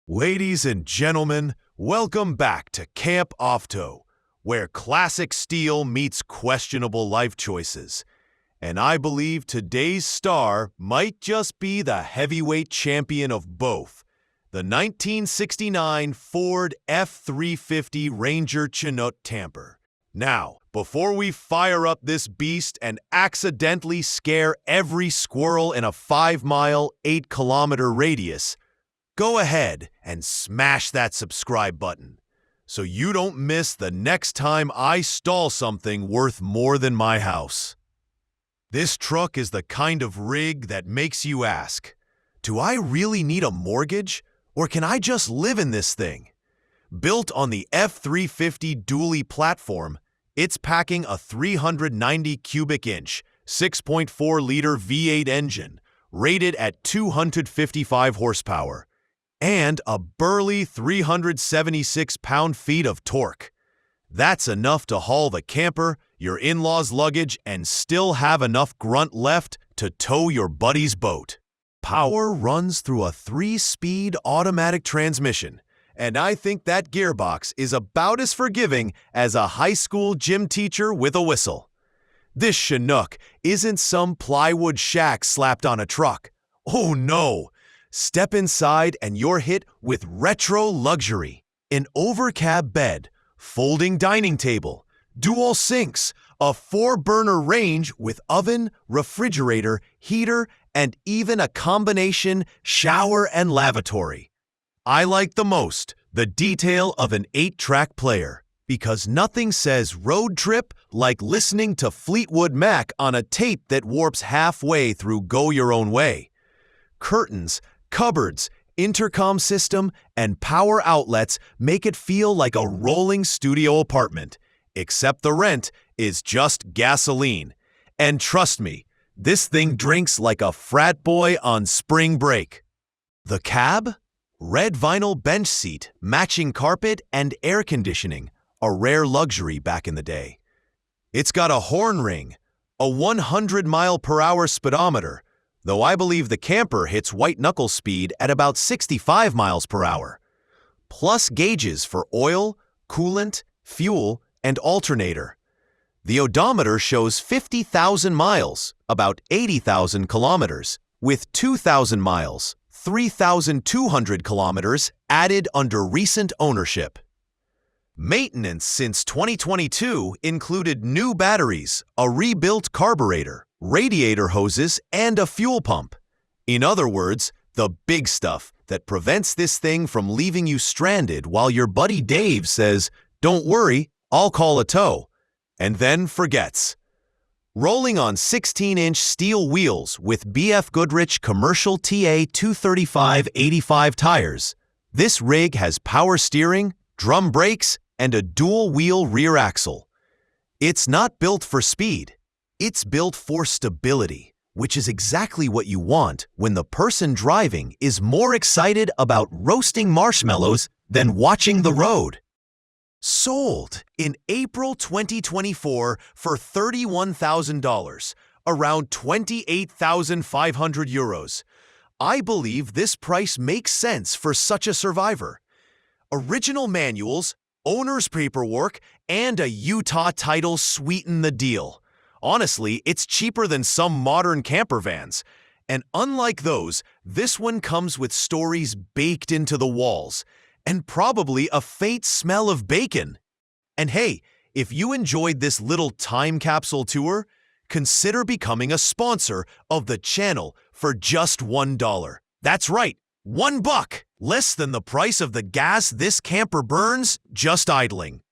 Ladies and gentlemen, welcome back to Camp Ofto, where classic steel meets questionable life choices. And I believe today's star might just be the heavyweight champion of both, the 1969 Ford F-350 Ranger Chinook camper. Now, before we fire up this beast and accidentally scare every squirrel in a 5-mile, 8-kilometer radius, go ahead and smash that subscribe button so you don't miss the next time I stall something worth more than my house. This truck is the kind of rig that makes you ask, do I really need a mortgage, or can I just live in this thing? Built on the F-350 dually platform, it's packing a 390 cubic inch, 6.4-liter V8 engine, rated at 255 horsepower, and a burly 376 pound-feet of torque. That's enough to haul the camper, your in-laws' luggage, and still have enough grunt left to tow your buddy's boat. Power runs through a 3-speed automatic transmission, and I think that gearbox is about as forgiving as a high school gym teacher with a whistle. This Chinook isn't some plywood shack slapped on a truck. Oh no! Step inside and you're hit with retro luxury. An overcab bed, folding dining table, dual sinks, a 4-burner range with oven, refrigerator, heater, and even a combination shower and lavatory. I like the most the detail of an 8-track player, because nothing says road trip like listening to Fleetwood Mac on a tape that warps halfway through Go Your Own Way. Curtains, cupboards, intercom system, and power outlets make it feel like a rolling studio apartment, except the rent is just gasoline. And trust me, this thing drinks like a frat boy on spring break. The cab? Red vinyl bench seat, matching carpet, and air conditioning, a rare luxury back in the day. It's got a horn ring, a 100-mile-per-hour speedometer, though I believe the camper hits white-knuckle speed at about 65 miles per hour, plus gauges for oil, coolant, fuel, and alternator. The odometer shows 50,000 miles, about 80,000 kilometers, with 2,000 miles, 3,200 kilometers added under recent ownership. Maintenance since 2022 included new batteries, a rebuilt carburetor, radiator hoses, and a fuel pump. In other words, the big stuff that prevents this thing from leaving you stranded while your buddy Dave says, "Don't worry, I'll call a tow," and then forgets. Rolling on 16-inch steel wheels with BFGoodrich commercial TA 235/85 tires, this rig has power steering, drum brakes, and a dual-wheel rear axle. It's not built for speed. It's built for stability, which is exactly what you want when the person driving is more excited about roasting marshmallows than watching the road. Sold in April 2024 for $31,000, around 28,500 euros. I believe this price makes sense for such a survivor. Original manuals, owner's paperwork, and a Utah title sweeten the deal. Honestly, it's cheaper than some modern camper vans. And unlike those, this one comes with stories baked into the walls, and probably a faint smell of bacon. And hey, if you enjoyed this little time capsule tour, consider becoming a sponsor of the channel for just $1. That's right, $1, less than the price of the gas this camper burns just idling.